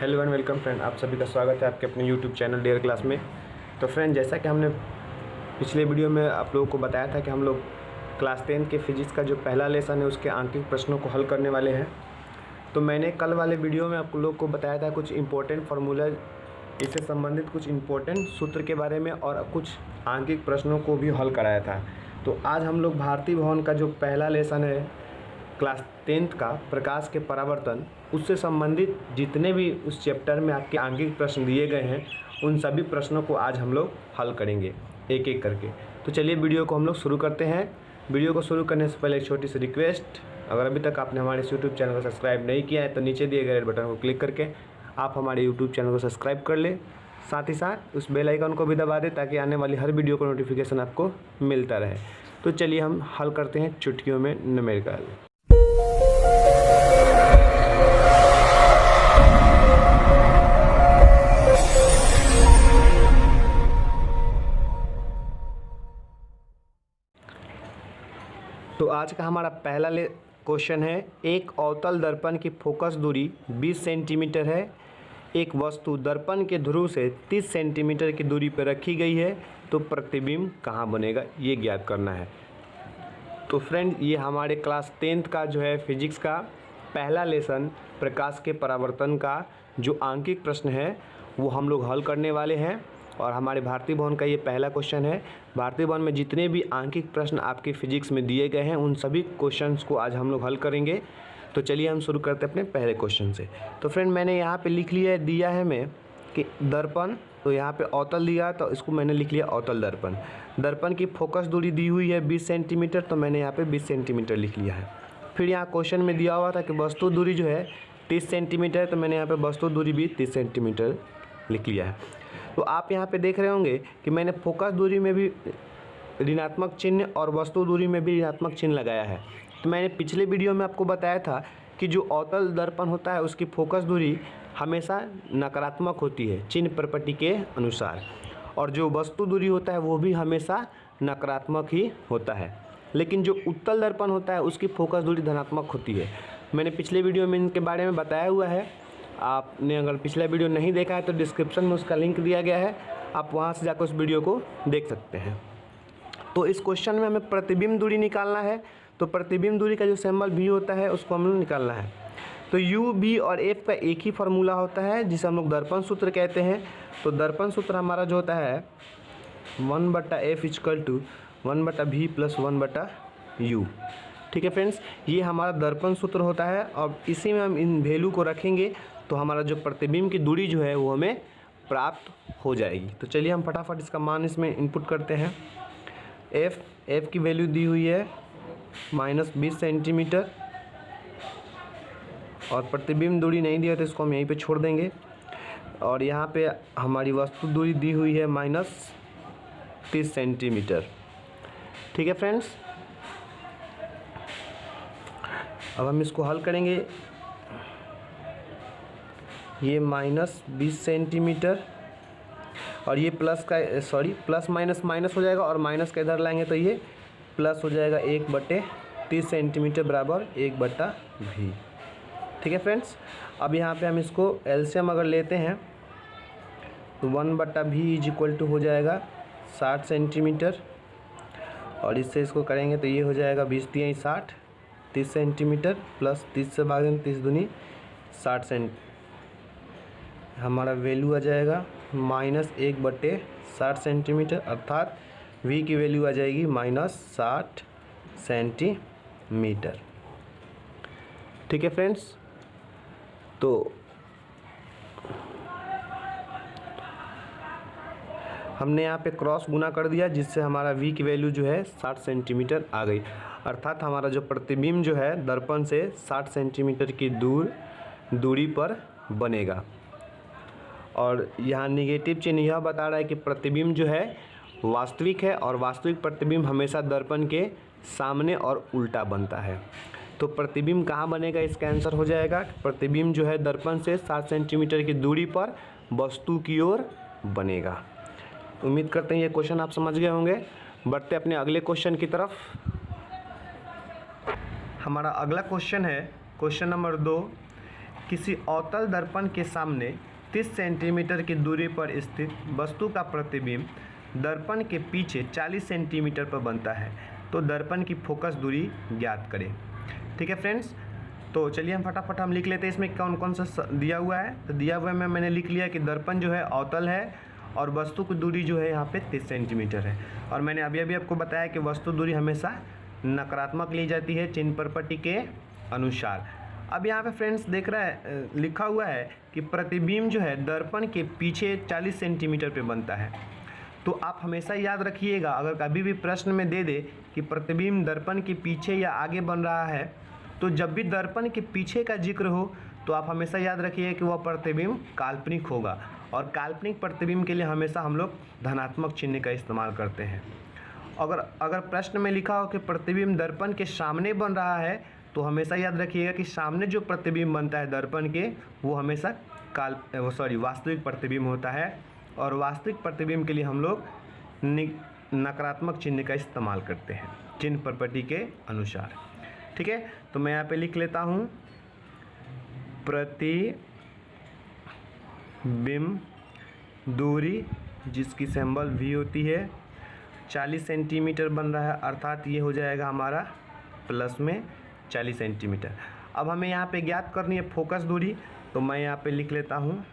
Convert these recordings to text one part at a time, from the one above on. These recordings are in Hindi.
हेलो एंड वेलकम फ्रेंड, आप सभी का स्वागत है आपके अपने यूट्यूब चैनल डेयर क्लास में। तो फ्रेंड, जैसा कि हमने पिछले वीडियो में आप लोगों को बताया था कि हम लोग क्लास 10 के फिजिक्स का जो पहला लेसन है उसके आंतरिक प्रश्नों को हल करने वाले हैं। तो मैंने कल वाले वीडियो में आप लोग को बताया था कुछ इंपॉर्टेंट फार्मूला, इससे संबंधित कुछ इंपॉर्टेंट सूत्र के बारे में और कुछ आंतरिक प्रश्नों को भी हल कराया था। तो आज हम लोग भारतीय भवन का जो पहला लेसन है क्लास 10 का प्रकाश के परावर्तन, उससे संबंधित जितने भी उस चैप्टर में आपके आंतरिक प्रश्न दिए गए हैं उन सभी प्रश्नों को आज हम लोग हल करेंगे एक एक करके। तो चलिए वीडियो को हम लोग शुरू करते हैं। वीडियो को शुरू करने से पहले एक छोटी सी रिक्वेस्ट, अगर अभी तक आपने हमारे यूट्यूब चैनल को सब्सक्राइब नहीं किया है तो नीचे दिए गए रेड बटन को क्लिक करके आप हमारे यूट्यूब चैनल को सब्सक्राइब कर ले, साथ ही साथ उस बेल आइकन को भी दबा दें ताकि आने वाली हर वीडियो का नोटिफिकेशन आपको मिलता रहे। तो चलिए हम हल करते हैं चुटकियों में न्यूमेरिकल। तो आज का हमारा पहला क्वेश्चन है, एक अवतल दर्पण की फोकस दूरी 20 सेंटीमीटर है। एक वस्तु दर्पण के ध्रुव से 30 सेंटीमीटर की दूरी पर रखी गई है, तो प्रतिबिंब कहाँ बनेगा ये ज्ञात करना है। तो फ्रेंड, ये हमारे क्लास 10th का जो है फिजिक्स का पहला लेसन प्रकाश के परावर्तन का जो आंकिक प्रश्न है वो हम लोग हल करने वाले हैं। और हमारे भारतीय भवन का ये पहला क्वेश्चन है। भारतीय भवन में जितने भी आंकिक प्रश्न आपके फिजिक्स में दिए गए हैं उन सभी क्वेश्चंस को आज हम लोग हल करेंगे। तो चलिए हम शुरू करते हैं अपने पहले क्वेश्चन से। तो फ्रेंड, मैंने यहाँ पे लिख लिया दिया है मैं कि दर्पण, तो यहाँ पे अवतल दिया तो इसको मैंने लिख लिया अवतल दर्पण। दर्पण की फोकस दूरी दी हुई है 20 सेंटीमीटर, तो मैंने यहाँ पे 20 सेंटीमीटर लिख लिया है। फिर यहाँ क्वेश्चन में दिया हुआ था कि वस्तु दूरी जो है 30 सेंटीमीटर है, तो मैंने यहाँ पे वस्तु दूरी भी 30 सेंटीमीटर लिख लिया है। तो आप यहाँ पे देख रहे होंगे कि मैंने फोकस दूरी में भी ऋणात्मक चिन्ह और वस्तु दूरी में भी ऋणात्मक चिन्ह लगाया है। तो मैंने पिछले वीडियो में आपको बताया था कि जो अवतल दर्पण होता है उसकी फोकस दूरी हमेशा नकारात्मक होती है चिन्ह प्रपट्टी के अनुसार, और जो वस्तु दूरी होता है वो भी हमेशा नकारात्मक ही होता है। लेकिन जो उत्तल दर्पण होता है उसकी फोकस दूरी धनात्मक होती है। मैंने पिछले वीडियो में इनके बारे में बताया हुआ है। आपने अगर पिछला वीडियो नहीं देखा है तो डिस्क्रिप्शन में उसका लिंक दिया गया है, आप वहाँ से जाकर उस वीडियो को देख सकते हैं। तो इस क्वेश्चन में हमें प्रतिबिंब दूरी निकालना है। तो प्रतिबिंब दूरी का जो सिंबल भी होता है उसको हम लोग निकालना है। तो यू, बी और एफ का एक ही फार्मूला होता है जिसे हम लोग दर्पण सूत्र कहते हैं। तो दर्पण सूत्र हमारा जो होता है 1/f = 1/v + 1/u। ठीक है फ्रेंड्स, ये हमारा दर्पण सूत्र होता है। और इसी में हम इन वैल्यू को रखेंगे तो हमारा जो प्रतिबिंब की दूरी जो है वो हमें प्राप्त हो जाएगी। तो चलिए हम फटाफट इसका मान इसमें इनपुट करते हैं। एफ की वैल्यू दी हुई है -20 सेंटीमीटर, और प्रतिबिंब दूरी नहीं दिया तो इसको हम यहीं पे छोड़ देंगे। और यहाँ पे हमारी वस्तु दूरी दी हुई है -30 सेंटीमीटर। ठीक है फ्रेंड्स, अब हम इसको हल करेंगे। ये -20 सेंटीमीटर और ये प्लस माइनस हो जाएगा, और माइनस का इधर लाएंगे तो ये प्लस हो जाएगा 1/30 सेंटीमीटर बराबर 1/v। ठीक है फ्रेंड्स, अब यहाँ पे हम इसको एलसीएम अगर लेते हैं तो 1/v = हो जाएगा 60 सेंटीमीटर, और इससे इसको करेंगे तो ये हो जाएगा 20 × 60, 30 सेंटीमीटर प्लस 30 से भाग देंगे 30 दूनी 60 सेंटीमीटर। हमारा वैल्यू आ जाएगा -1/60 सेंटीमीटर, अर्थात v की वैल्यू आ जाएगी -60 सेंटीमीटर। ठीक है फ्रेंड्स, तो हमने यहाँ पे क्रॉस गुना कर दिया जिससे हमारा v की वैल्यू जो है 60 सेंटीमीटर आ गई। अर्थात हमारा जो प्रतिबिंब जो है दर्पण से 60 सेंटीमीटर की दूरी पर बनेगा। और यहाँ निगेटिव चिन्ह यह बता रहा है कि प्रतिबिंब जो है वास्तविक है, और वास्तविक प्रतिबिंब हमेशा दर्पण के सामने और उल्टा बनता है। तो प्रतिबिंब कहाँ बनेगा, इसका आंसर हो जाएगा प्रतिबिंब जो है दर्पण से 60 सेंटीमीटर की दूरी पर वस्तु की ओर बनेगा। उम्मीद करते हैं ये क्वेश्चन आप समझ गए होंगे। बढ़ते अपने अगले क्वेश्चन की तरफ। हमारा अगला क्वेश्चन है क्वेश्चन नंबर 2। किसी अवतल दर्पण के सामने 30 सेंटीमीटर की दूरी पर स्थित वस्तु का प्रतिबिंब दर्पण के पीछे 40 सेंटीमीटर पर बनता है, तो दर्पण की फोकस दूरी ज्ञात करें। ठीक है फ्रेंड्स, तो चलिए हम फटाफट हम लिख लेते हैं इसमें कौन कौन सा दिया हुआ है। तो दिया हुआ में मैंने लिख लिया कि दर्पण जो है अवतल है और वस्तु की दूरी जो है यहाँ पे 30 सेंटीमीटर है। और मैंने अभी अभी आपको बताया कि वस्तु दूरी हमेशा नकारात्मक ली जाती है चिन्ह प्रॉपर्टी के अनुसार। अब यहाँ पे फ्रेंड्स देख रहा है लिखा हुआ है कि प्रतिबिंब जो है दर्पण के पीछे 40 सेंटीमीटर पे बनता है। तो आप हमेशा याद रखिएगा, अगर कभी भी प्रश्न में दे दे कि प्रतिबिंब दर्पण के पीछे या आगे बन रहा है, तो जब भी दर्पण के पीछे का जिक्र हो तो आप हमेशा याद रखिए कि वह प्रतिबिंब काल्पनिक होगा। और काल्पनिक प्रतिबिंब के लिए हमेशा हम लोग धनात्मक चिन्ह का इस्तेमाल करते हैं। अगर प्रश्न में लिखा हो कि प्रतिबिंब दर्पण के सामने बन रहा है, तो हमेशा याद रखिएगा कि सामने जो प्रतिबिंब बनता है दर्पण के, वो हमेशा वास्तविक प्रतिबिंब होता है। और वास्तविक प्रतिबिंब के लिए हम लोग नकारात्मक चिन्ह का इस्तेमाल करते हैं चिन्ह प्रॉपर्टी के अनुसार। ठीक है, तो मैं यहाँ पे लिख लेता हूँ प्रतिबिंब दूरी जिसकी सिंबल V होती है 40 सेंटीमीटर बन रहा है, अर्थात ये हो जाएगा हमारा प्लस में 40 सेंटीमीटर। अब हमें यहाँ पे ज्ञात करनी है फोकस दूरी, तो मैं यहाँ पे लिख लेता हूँ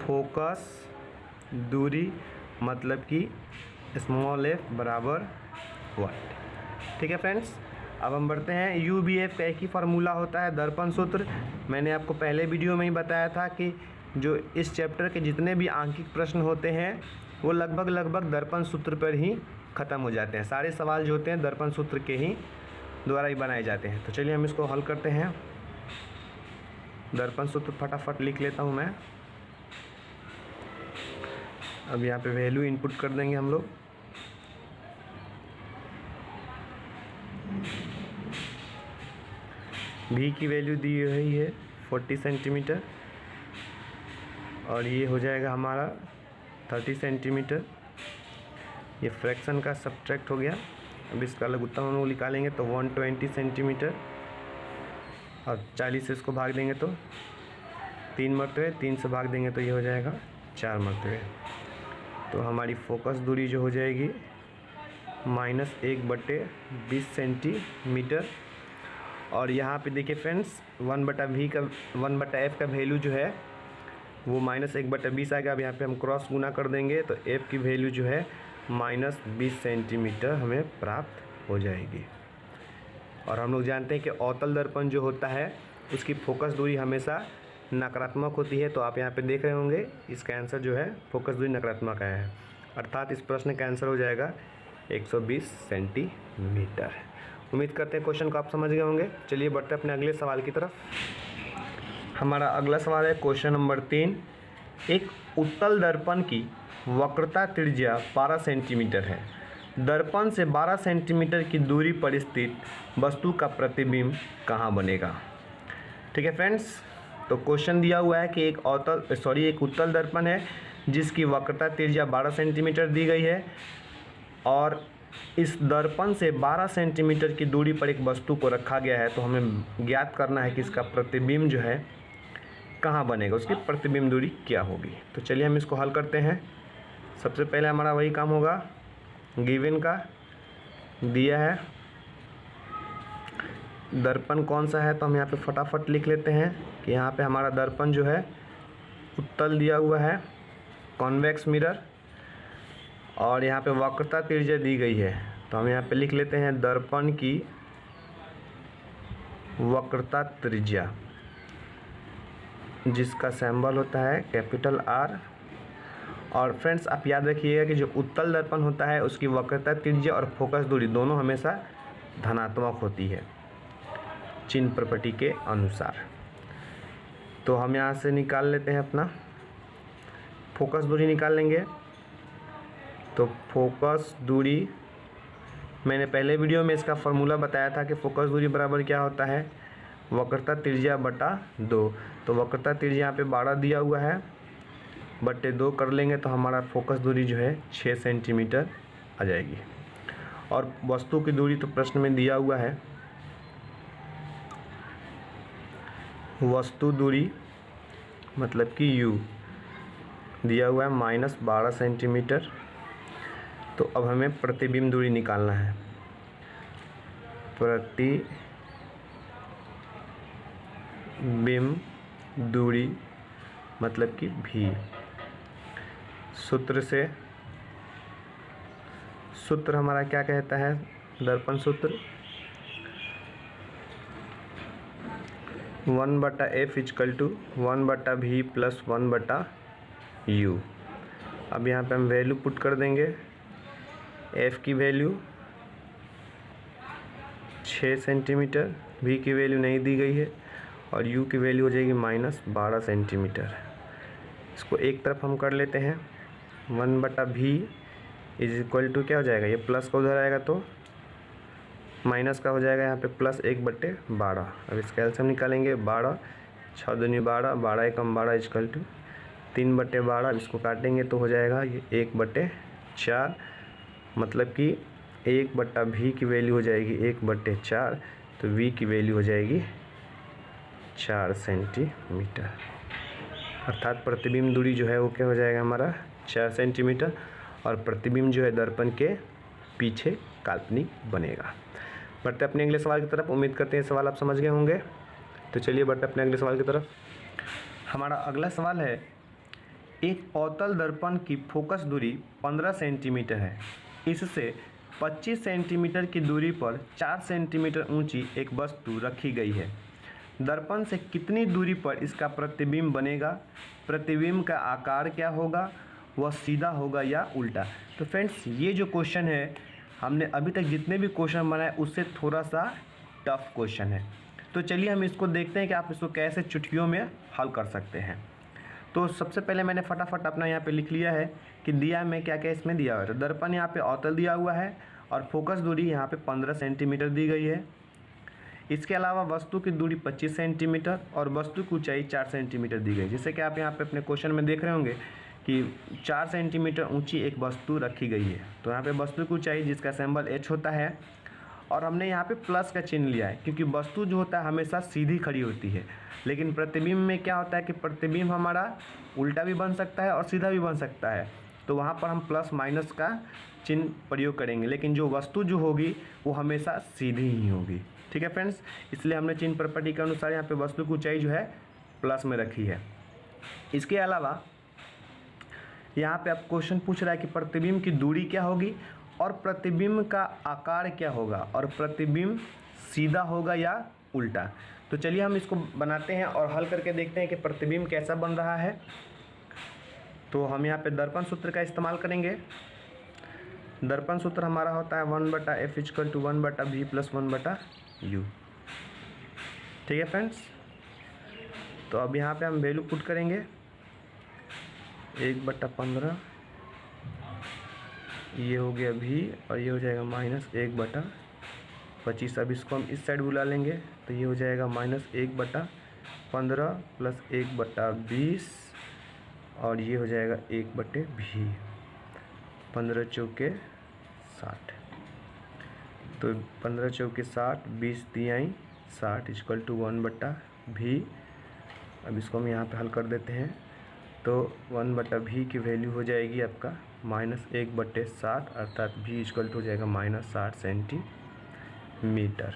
फोकस दूरी मतलब कि स्मॉल f बराबर 1। ठीक है फ्रेंड्स, अब हम बढ़ते हैं। UBF का एक ही फार्मूला होता है दर्पण सूत्र। मैंने आपको पहले वीडियो में ही बताया था कि जो इस चैप्टर के जितने भी आंकिक प्रश्न होते हैं वो लगभग दर्पण सूत्र पर ही ख़त्म हो जाते हैं। सारे सवाल जो होते हैं दर्पण सूत्र के ही द्वारा ही बनाए जाते हैं। तो चलिए हम इसको हल करते हैं। दर्पण सूत्र फटाफट लिख लेता हूँ मैं। अब यहाँ पे वैल्यू इनपुट कर देंगे हम लोग। V की वैल्यू दी हुई है 40 सेंटीमीटर और ये हो जाएगा हमारा 30 सेंटीमीटर। ये फ्रैक्शन का सब्ट्रैक्ट हो गया। अब इसका लघुत्तम हम लोग निकालेंगे तो 120 सेंटीमीटर और 40 से इसको भाग देंगे तो 3 मरतबे, 3 से भाग देंगे तो ये हो जाएगा 4 मरतबे। तो हमारी फोकस दूरी जो हो जाएगी -1/20 सेंटीमीटर। और यहाँ पे देखिए फ्रेंड्स 1/f का वैल्यू जो है वो -1/20 आएगा। अब यहाँ पे हम क्रॉस गुना कर देंगे तो f की वैल्यू जो है -20 सेंटीमीटर हमें प्राप्त हो जाएगी। और हम लोग जानते हैं कि अवतल दर्पण जो होता है उसकी फोकस दूरी हमेशा नकारात्मक होती है। तो आप यहाँ पे देख रहे होंगे इसका आंसर जो है फोकस दूरी नकारात्मक आया है, अर्थात इस प्रश्न का आंसर हो जाएगा 120 सेंटीमीटर। उम्मीद करते हैं क्वेश्चन को आप समझ गए होंगे। चलिए बढ़ते हैं अपने अगले सवाल की तरफ। हमारा अगला सवाल है क्वेश्चन नंबर 3। एक उत्तल दर्पण की वक्रता त्रिज्या 12 सेंटीमीटर है। दर्पण से 12 सेंटीमीटर की दूरी पर स्थित वस्तु का प्रतिबिंब कहाँ बनेगा। ठीक है फ्रेंड्स, तो क्वेश्चन दिया हुआ है कि एक उत्तल दर्पण है जिसकी वक्रता त्रिज्या 12 सेंटीमीटर दी गई है और इस दर्पण से 12 सेंटीमीटर की दूरी पर एक वस्तु को रखा गया है। तो हमें ज्ञात करना है कि इसका प्रतिबिंब जो है कहाँ बनेगा, उसकी प्रतिबिंब दूरी क्या होगी। तो चलिए हम इसको हल करते हैं। सबसे पहले हमारा वही काम होगा, गिवन का दिया है दर्पण कौन सा है, तो हम यहाँ पे फटाफट लिख लेते हैं कि यहाँ पे हमारा दर्पण जो है उत्तल दिया हुआ है, कॉन्वेक्स मिरर, और यहाँ पे वक्रता त्रिज्या दी गई है। तो हम यहाँ पे लिख लेते हैं दर्पण की वक्रता त्रिज्या जिसका सिंबल होता है कैपिटल R। और फ्रेंड्स आप याद रखिएगा कि जो उत्तल दर्पण होता है उसकी वक्रता त्रिज्या और फोकस दूरी दोनों हमेशा धनात्मक होती है चिन्ह प्रॉपर्टी के अनुसार। तो हम यहाँ से निकाल लेते हैं अपना फोकस दूरी निकाल लेंगे। तो फोकस दूरी मैंने पहले वीडियो में इसका फार्मूला बताया था कि फोकस दूरी बराबर क्या होता है, वक्रता त्रिज्या बटा 2। तो वक्रता त्रिज्या यहाँ पे 12 दिया हुआ है, बटे 2 कर लेंगे तो हमारा फोकस दूरी जो है 6 सेंटीमीटर आ जाएगी। और वस्तु की दूरी तो प्रश्न में दिया हुआ है वस्तु दूरी मतलब कि u दिया हुआ है -12 सेंटीमीटर। तो अब हमें प्रतिबिंब दूरी निकालना है। प्रतिबिंब दूरी मतलब कि v। सूत्र हमारा क्या कहता है? दर्पण सूत्र 1/f = 1/v + 1/u। अब यहाँ पे हम वैल्यू पुट कर देंगे। f की वैल्यू 6 सेंटीमीटर, v की वैल्यू नहीं दी गई है और u की वैल्यू हो जाएगी -12 सेंटीमीटर। इसको एक तरफ हम कर लेते हैं। 1/v = क्या हो जाएगा? ये प्लस का उधर आएगा तो माइनस का हो जाएगा यहाँ पे +1/12। अब इसका एलसीएम निकालेंगे। 12 6 दूनी 12, 12 एकम 12 = 3/12। इसको काटेंगे तो हो जाएगा ये 1/4। मतलब कि 1/v की वैल्यू हो जाएगी 1/4, तो v की वैल्यू हो जाएगी 4 सेंटीमीटर। अर्थात प्रतिबिंब दूरी जो है वो क्या हो जाएगा हमारा 4 सेंटीमीटर, और प्रतिबिंब जो है दर्पण के पीछे काल्पनिक बनेगा। बढ़ते अपने अगले सवाल की तरफ। उम्मीद करते हैं सवाल आप समझ गए होंगे। तो चलिए बढ़ते अपने अगले सवाल की तरफ। हमारा अगला सवाल है, एक अवतल दर्पण की फोकस दूरी 15 सेंटीमीटर है। इससे 25 सेंटीमीटर की दूरी पर 4 सेंटीमीटर ऊंची एक वस्तु रखी गई है। दर्पण से कितनी दूरी पर इसका प्रतिबिंब बनेगा? प्रतिबिंब का आकार क्या होगा? वह सीधा होगा या उल्टा? तो फ्रेंड्स, ये जो क्वेश्चन है, हमने अभी तक जितने भी क्वेश्चन बनाए उससे थोड़ा सा टफ क्वेश्चन है। तो चलिए हम इसको देखते हैं कि आप इसको कैसे चुटकियों में हल कर सकते हैं। तो सबसे पहले मैंने फटाफट अपना यहाँ पे लिख लिया है कि दिया में क्या क्या इसमें दिया हुआ है। तो दर्पण यहाँ पे अवतल दिया हुआ है और फोकस दूरी यहाँ पे 15 सेंटीमीटर दी गई है। इसके अलावा वस्तु की दूरी 25 सेंटीमीटर और वस्तु की ऊंचाई 4 सेंटीमीटर दी गई। जैसे कि आप यहाँ पे अपने क्वेश्चन में देख रहे होंगे कि 4 सेंटीमीटर ऊंची एक वस्तु रखी गई है। तो यहाँ पे वस्तु की ऊंचाई जिसका सिंबल h होता है, और हमने यहाँ पे प्लस का चिन्ह लिया है क्योंकि वस्तु जो होता है हमेशा सीधी खड़ी होती है। लेकिन प्रतिबिंब में क्या होता है कि प्रतिबिंब हमारा उल्टा भी बन सकता है और सीधा भी बन सकता है, तो वहाँ पर हम प्लस माइनस का चिन्ह प्रयोग करेंगे। लेकिन जो वस्तु जो होगी वो हमेशा सीधी ही होगी। ठीक है फ्रेंड्स, इसलिए हमने चिन्ह प्रॉपर्टी के अनुसार यहाँ पे वस्तु की ऊंचाई जो है प्लस में रखी है। इसके अलावा यहाँ पे आप क्वेश्चन पूछ रहा है कि प्रतिबिंब की दूरी क्या होगी और प्रतिबिंब का आकार क्या होगा और प्रतिबिंब सीधा होगा या उल्टा। तो चलिए हम इसको बनाते हैं और हल करके देखते हैं कि प्रतिबिंब कैसा बन रहा है। तो हम यहाँ पे दर्पण सूत्र का इस्तेमाल करेंगे। दर्पण सूत्र हमारा होता है 1/f = 1/v + 1/u। ठीक है फ्रेंड्स, तो अब यहाँ पे हम वैल्यू पुट करेंगे 1/15, ये हो गया v और ये हो जाएगा -1/25। अब इसको हम इस साइड बुला लेंगे तो ये हो जाएगा -1/15 + 1/20 और ये हो जाएगा 1/v। 15 चौके 60, तो 15 चौके 60, 20 तिहाई 60 = 1/v। अब इसको हम यहाँ पे हल कर देते हैं तो 1/v की वैल्यू हो जाएगी आपका -1/60, अर्थात v = हो जाएगा -60 सेंटीमीटर।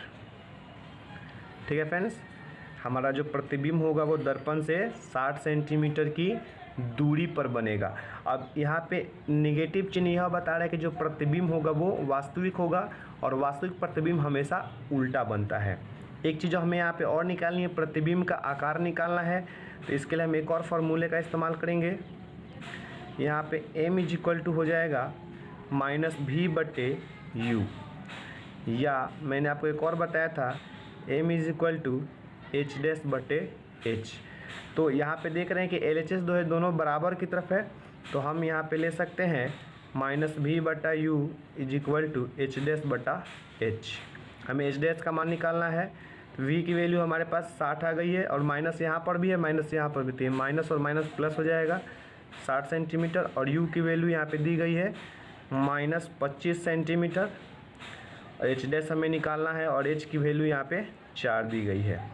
ठीक है फ्रेंड्स, हमारा जो प्रतिबिंब होगा वो दर्पण से 60 सेंटीमीटर की दूरी पर बनेगा। अब यहाँ पे नेगेटिव चिन्ह यह बता रहा है कि जो प्रतिबिंब होगा वो वास्तविक होगा और वास्तविक प्रतिबिंब हमेशा उल्टा बनता है। एक चीज़ हमें यहाँ पे और निकालनी है, प्रतिबिंब का आकार निकालना है। तो इसके लिए हम एक और फार्मूले का इस्तेमाल करेंगे। यहाँ पे m = हो जाएगा -v/u, या मैंने आपको एक और बताया था m = h'/h। तो यहाँ पे देख रहे हैं कि LHS जो है दोनों बराबर की तरफ है, तो हम यहाँ पे ले सकते हैं -v/u = h'/h। हमें h' का मान निकालना है। तो v की वैल्यू हमारे पास 60 आ गई है और माइनस यहाँ पर भी है, माइनस यहाँ पर भी, तो माइनस और माइनस प्लस हो जाएगा 60 सेंटीमीटर। और u की वैल्यू यहाँ पे दी गई है -25 सेंटीमीटर। h' हमें निकालना है और h की वैल्यू यहाँ पे 4 दी गई है।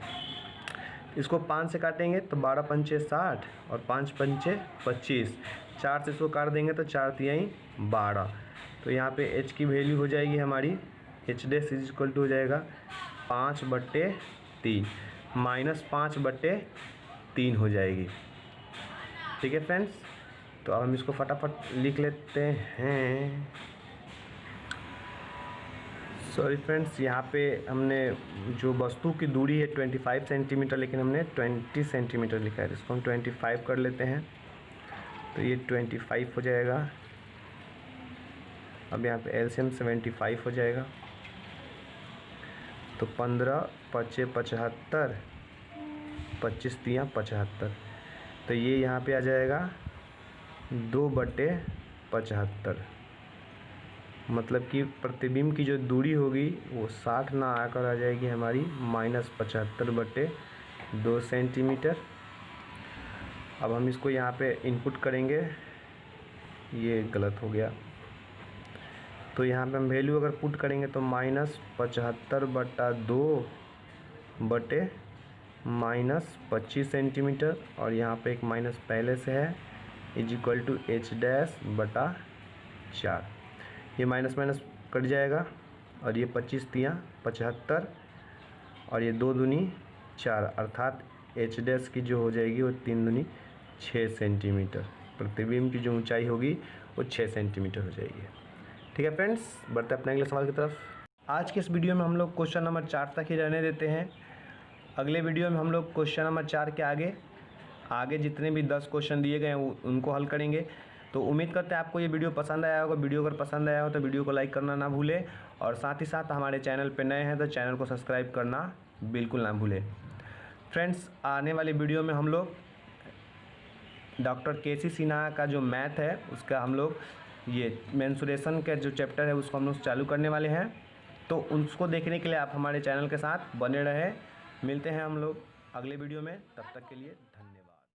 इसको 5 से काटेंगे तो 12 पंचे 60 और 5 पंचे 25, 4 से इसको काट देंगे तो 4 तिहाई 12। तो यहाँ पे h की वैल्यू हो जाएगी हमारी h dash is equal to हो जाएगा 5/3 माइनस 5/3 हो जाएगी। ठीक है फ्रेंड्स, तो अब हम इसको फटाफट लिख लेते हैं। सॉरी फ्रेंड्स, यहाँ पे हमने जो वस्तु की दूरी है 25 सेंटीमीटर, लेकिन हमने 20 सेंटीमीटर लिखा है। इसको हम 25 कर लेते हैं तो ये 25 हो जाएगा। अब यहाँ पे एलसीएम 75 हो जाएगा तो 15 पचे 75, 25 तिया 75, तो ये यहाँ पे आ जाएगा 2/75। मतलब कि प्रतिबिंब की जो दूरी होगी वो 60 ना आकर आ जाएगी हमारी -75/2 सेंटीमीटर। अब हम इसको यहाँ पे इनपुट करेंगे, ये गलत हो गया, तो यहाँ पे हम वैल्यू अगर पुट करेंगे तो -75/2 बटे -25 सेंटीमीटर, और यहाँ पे एक माइनस पहले से है, is equal to h dash बटा 4। ये माइनस माइनस कट जाएगा और ये 25 तिया 75 और ये 2 दूनी 4, अर्थात h डैश की जो हो जाएगी वो 3 दूनी 6 सेंटीमीटर। प्रतिबिंब की जो ऊंचाई होगी वो 6 सेंटीमीटर हो जाएगी। ठीक है फ्रेंड्स, बढ़ते अपने अगले सवाल की तरफ। आज के इस वीडियो में हम लोग क्वेश्चन नंबर 4 तक ही रहने देते हैं। अगले वीडियो में हम लोग क्वेश्चन नंबर 4 के आगे जितने भी 10 क्वेश्चन दिए गए हैं उनको हल करेंगे। तो उम्मीद करते हैं आपको ये वीडियो पसंद आया होगा। वीडियो अगर पसंद आया हो तो वीडियो को लाइक करना ना भूलें, और साथ ही साथ हमारे चैनल पर नए हैं तो चैनल को सब्सक्राइब करना बिल्कुल ना भूलें। फ्रेंड्स, आने वाली वीडियो में हम लोग डॉक्टर के.सी. सिन्हा का जो मैथ है उसका हम लोग ये मेंसुरेशन का जो चैप्टर है उसको हम लोग चालू करने वाले हैं। तो उसको देखने के लिए आप हमारे चैनल के साथ बने रहें। मिलते हैं हम लोग अगले वीडियो में, तब तक के लिए धन्यवाद।